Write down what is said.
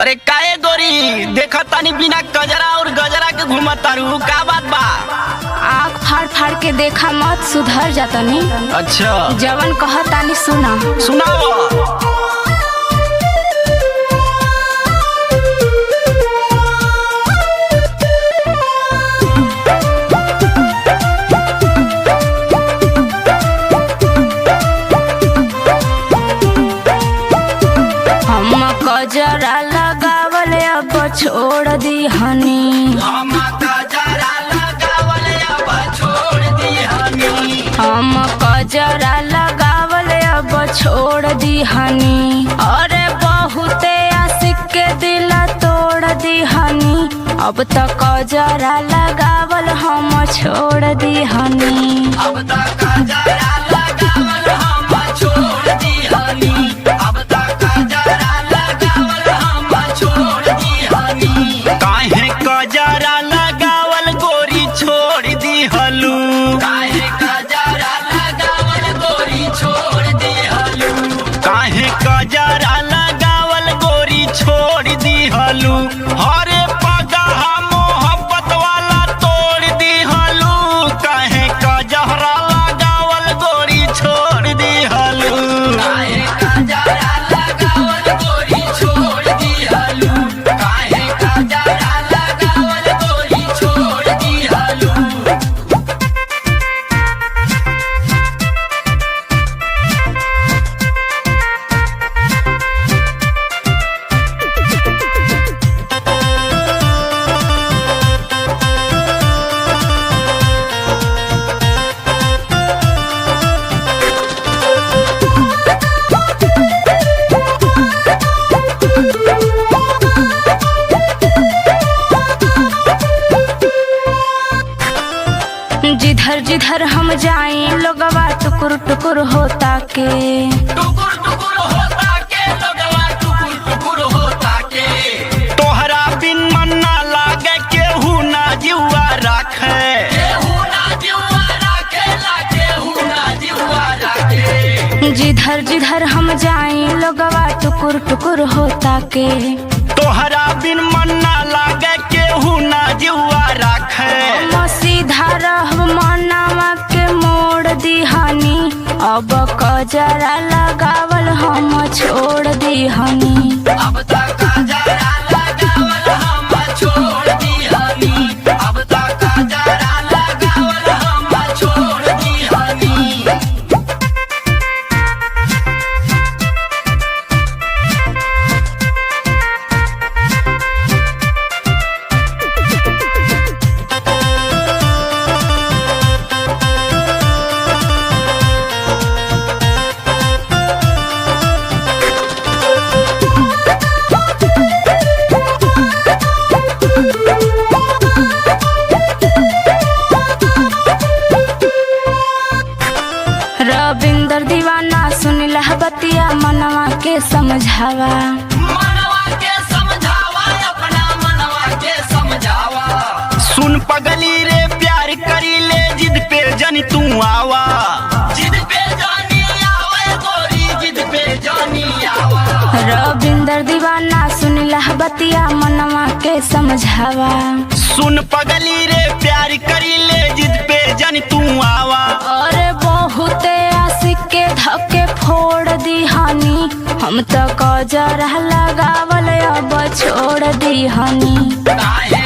अरे काहे गोरी देखा तानी बिना कजरा और गजरा के घूमत तारू का बात बा। आँख फाड़ फाड़ के देखा मत सुधर जातनी। अच्छा जवन कहतानी सुना। सुनाओ। गजरा लगावल अब छोड़ दी हनी। हम गजरा लगावल अब छोड़ दी हनी। हम गजरा लगावल अब छोड़ दी हनी। अरे बहुते आशिक के दिल तोड़ दी हनी। अब तक गजरा लगावल हम छोड़ दी हनी। अब तक गजरा लगावल हम छोड़ दी हनी। अब तक गजरा काहे कजरा लगावल गोरी छोड़ दी हलू। काहे कजरा लगावल गोरी छोड़ दी हलू। काहे कजरा लगावल गोरी छोड़ दी हलू। हरे पगहा मोहब्बत वाला तोड़ दी हलू। काहे कजरा लगावल गोरी छोड़ दी हलू। काहे कजरा लगावल गोरी छोड़ दी हलू। जिधर जिधर हम जाएं लोगवा टुकुर टुकुर होता के। टुकुर टुकुर होता के लोगवा टुकुर टुकुर होता के। तोहरा बिन मन ना लागे केहू ना जीवा राखे। केहू ना जीवा राखे ला केहू ना जीवा राखे। जिधर जिधर हम जाएं लोगवा टुकुर टुकुर होता के। तोहरा बिन मन ना लागे केहू ना जीवा राखे। सीधा रहब मनावा के मोड़ दी हनी। अब गजरा लगावल हम छोड़ दी हनी। अब तक गजरा लगावल हम छोड़ दी हनी। अब तक गजरा लगावल हम छोड़ दी हनी। रविंदर दीवाना सुनिला बतिया मनवा के समझावा। मनवा के समझावा अपना मनवा के समझावा। सुन पगली रे प्यार करी ले जिद पे जन तू आवा। जिद पे जानी आवे गोरी जिद पे जानी आवा। रविंदर दीवाना सुनिला बतिया मनवा के समझावा। सुन पगली रे प्यार करी ले जिद पे जन तू आवा। अरे बहुते आशिक के धक्के फोड़ दी हनी। हम तो गजरा लगावल अब छोड़ दी हनी। काहे